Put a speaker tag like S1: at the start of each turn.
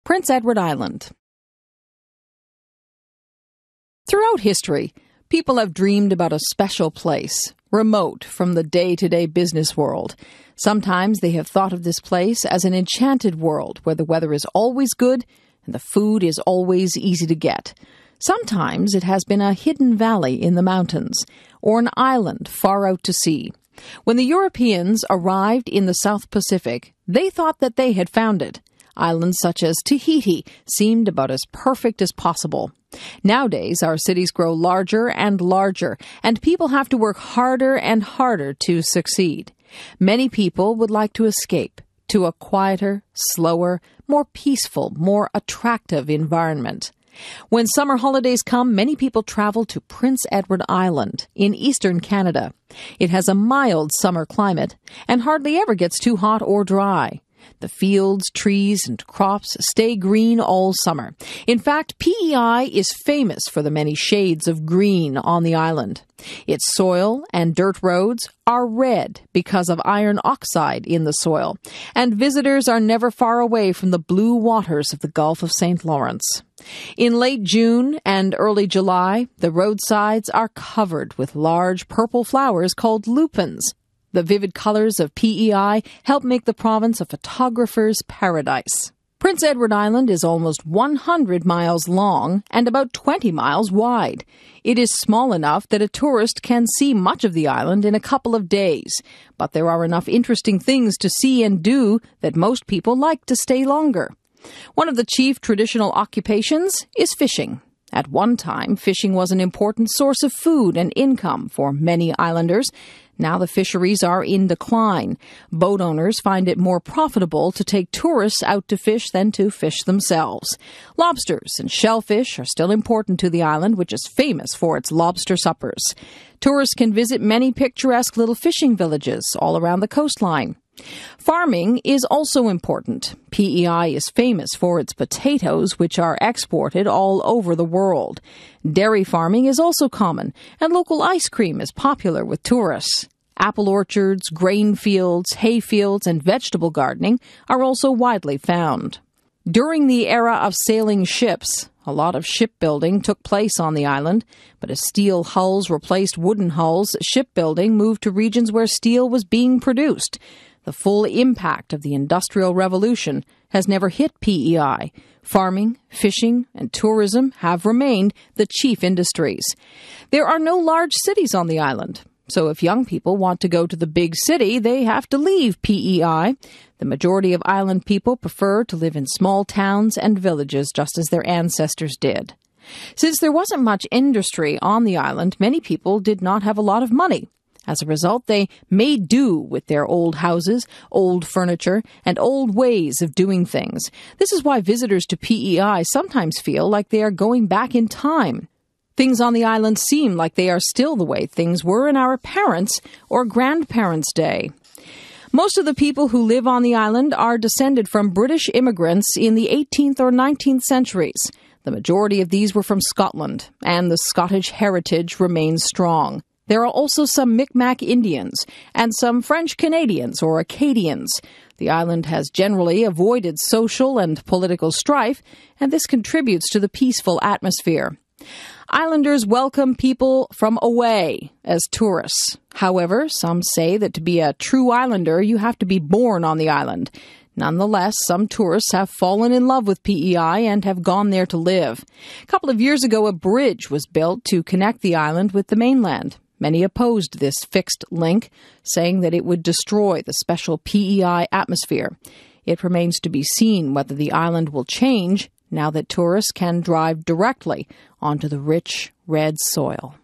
S1: Prince Edward Island. Throughout history, people have dreamed about a special place, remote from the day-to-day business world. Sometimes they have thought of this place as an enchanted world where the weather is always good and the food is always easy to get. Sometimes it has been a hidden valley in the mountains or an island far out to sea. When the Europeans arrived in the South Pacific, they thought that they had found it. Islands such as Tahiti seemed about as perfect as possible. Nowadays, our cities grow larger and larger, and people have to work harder and harder to succeed. Many people would like to escape to a quieter, slower, more peaceful, more attractive environment. When summer holidays come, many people travel to Prince Edward Island in eastern Canada. It has a mild summer climate and hardly ever gets too hot or dry. The fields, trees, and crops stay green all summer. In fact, PEI is famous for the many shades of green on the island. Its soil and dirt roads are red because of iron oxide in the soil, and visitors are never far away from the blue waters of the Gulf of St. Lawrence. In late June and early July, the roadsides are covered with large purple flowers called lupins. The vivid colors of PEI help make the province a photographer's paradise. Prince Edward Island is almost 100 miles long and about 20 miles wide. It is small enough that a tourist can see much of the island in a couple of days, but there are enough interesting things to see and do that most people like to stay longer. One of the chief traditional occupations is fishing. At one time, fishing was an important source of food and income for many islanders. Now the fisheries are in decline. Boat owners find it more profitable to take tourists out to fish than to fish themselves. Lobsters and shellfish are still important to the island, which is famous for its lobster suppers. Tourists can visit many picturesque little fishing villages all around the coastline. Farming is also important. PEI is famous for its potatoes, which are exported all over the world. Dairy farming is also common, and local ice cream is popular with tourists. Apple orchards, grain fields, hay fields, and vegetable gardening are also widely found. During the era of sailing ships, a lot of shipbuilding took place on the island, but as steel hulls replaced wooden hulls, shipbuilding moved to regions where steel was being produced. The full impact of the Industrial Revolution has never hit PEI. Farming, fishing, and tourism have remained the chief industries. There are no large cities on the island, so if young people want to go to the big city, they have to leave PEI. The majority of island people prefer to live in small towns and villages, just as their ancestors did. Since there wasn't much industry on the island, many people did not have a lot of money. As a result, they made do with their old houses, old furniture, and old ways of doing things. This is why visitors to PEI sometimes feel like they are going back in time. Things on the island seem like they are still the way things were in our parents' or grandparents' day. Most of the people who live on the island are descended from British immigrants in the 18th or 19th centuries. The majority of these were from Scotland, and the Scottish heritage remains strong. There are also some Mi'kmaq Indians and some French Canadians or Acadians. The island has generally avoided social and political strife, and this contributes to the peaceful atmosphere. Islanders welcome people from away as tourists. However, some say that to be a true islander, you have to be born on the island. Nonetheless, some tourists have fallen in love with PEI and have gone there to live. A couple of years ago, a bridge was built to connect the island with the mainland. Many opposed this fixed link, saying that it would destroy the special PEI atmosphere. It remains to be seen whether the island will change now that tourists can drive directly onto the rich red soil.